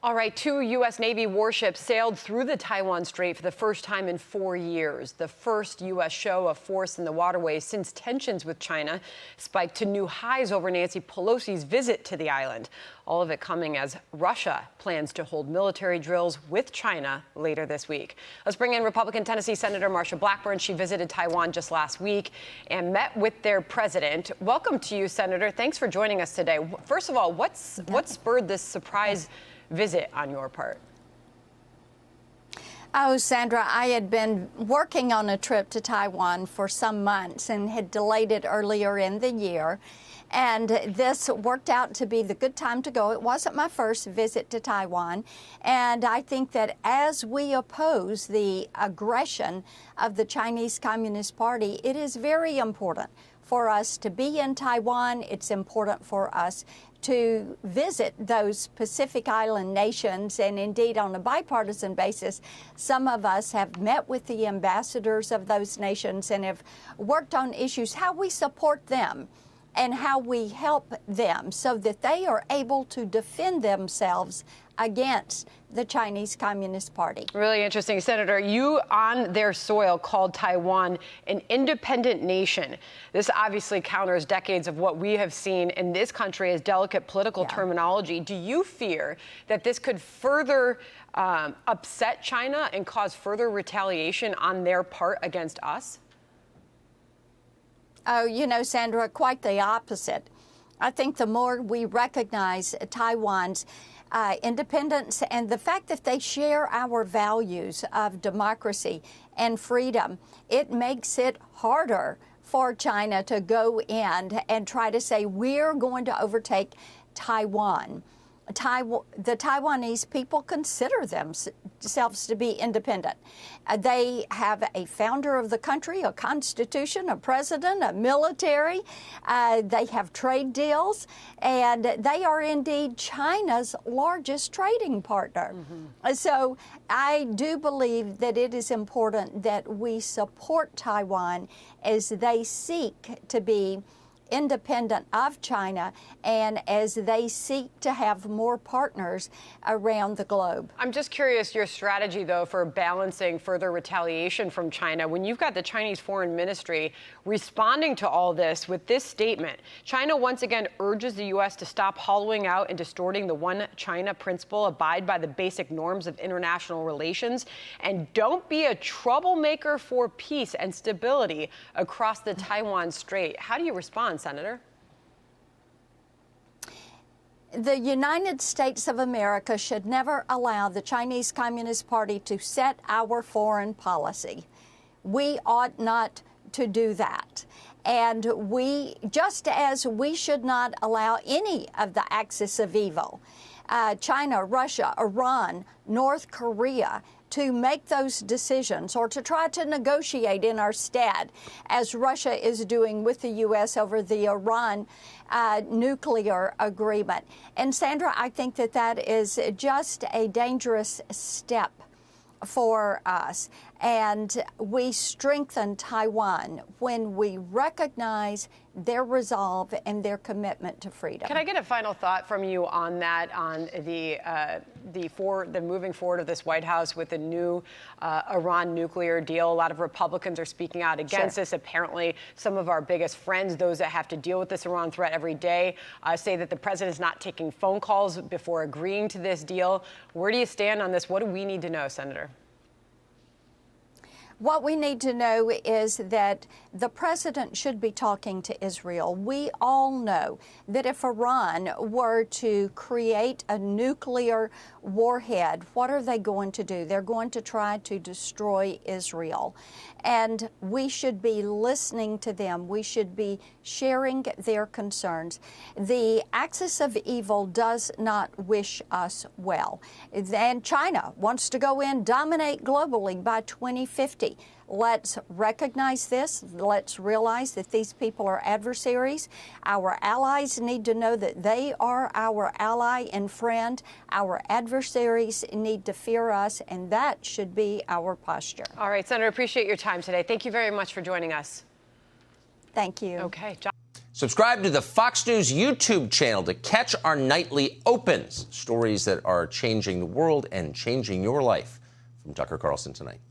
All right, two U.S. Navy warships sailed through the Taiwan Strait for the first time in 4 years, the first U.S. show of force in the waterways since tensions with China spiked to new highs over Nancy Pelosi's visit to the island. All of it coming as Russia plans to hold military drills with China later this week. Let's bring in Republican Tennessee Senator Marsha Blackburn. She visited Taiwan just last week and met with their president. Welcome to you, Senator. Thanks for joining us today. First of all, what spurred this surprise visit on your part? Oh, Sandra, I had been working on a trip to Taiwan for some months and had delayed it earlier in the year. And this worked out to be the good time to go. It wasn't my first visit to Taiwan. And I think that as we oppose the aggression of the Chinese Communist Party, it is very important for us to be in Taiwan. It's important for us to visit those Pacific Island nations, and indeed on a bipartisan basis, some of us have met with the ambassadors of those nations and have worked on issues, how we support them and how we help them so that they are able to defend themselves against the Chinese Communist Party. Really interesting. Senator, you on their soil called Taiwan an independent nation. This obviously counters decades of what we have seen in this country as delicate political terminology. Do you fear that this could further upset China and cause further retaliation on their part against us? Oh, you know, Sandra, quite the opposite. I think the more we recognize Taiwan's independence and the fact that they share our values of democracy and freedom, it makes it harder for China to go in and try to say, we're going to overtake Taiwan. The Taiwanese people consider themselves to be independent. They have a founder of the country, a constitution, a president, a military. They have trade deals, and they are indeed China's largest trading partner. So I do believe that it is important that we support Taiwan as they seek to be independent of China and as they seek to have more partners around the globe. I'm just curious your strategy, though, for balancing further retaliation from China when you've got the Chinese Foreign Ministry responding to all this with this statement. China once again urges the U.S. to stop hollowing out and distorting the one China principle, abide by the basic norms of international relations, and don't be a troublemaker for peace and stability across the Taiwan Strait. How do you respond, Senator? The United States of America should never allow the Chinese Communist Party to set our foreign policy. We ought not to do that. And we, just as we should not allow any of the axis of evil, China, Russia, Iran, North Korea, to make those decisions or to try to negotiate in our stead, as Russia is doing with the U.S. over the Iran nuclear agreement. And Sandra, I think that that is just a dangerous step for us. And we strengthen Taiwan when we recognize their resolve and their commitment to freedom. Can I get a final thought from you on that, on the moving forward of this White House with the new Iran nuclear deal? A lot of Republicans are speaking out against this. Apparently, some of our biggest friends, those that have to deal with this Iran threat every day, say that the president is not taking phone calls before agreeing to this deal. Where do you stand on this? What do we need to know, Senator? What we need to know is that the president should be talking to Israel. We all know that if Iran were to create a nuclear warhead, what are they going to do? They're going to try to destroy Israel. And we should be listening to them. We should be sharing their concerns. The axis of evil does not wish us well. And China wants to go in, dominate globally by 2050. Let's recognize this. Let's realize that these people are adversaries. Our allies need to know that they are our ally and friend. Our adversaries need to fear us, and that should be our posture. All right, Senator, appreciate your time today. Thank you very much for joining us. Thank you. Okay. Subscribe to the Fox News YouTube channel to catch our nightly opens, stories that are changing the world and changing your life. From Tucker Carlson tonight.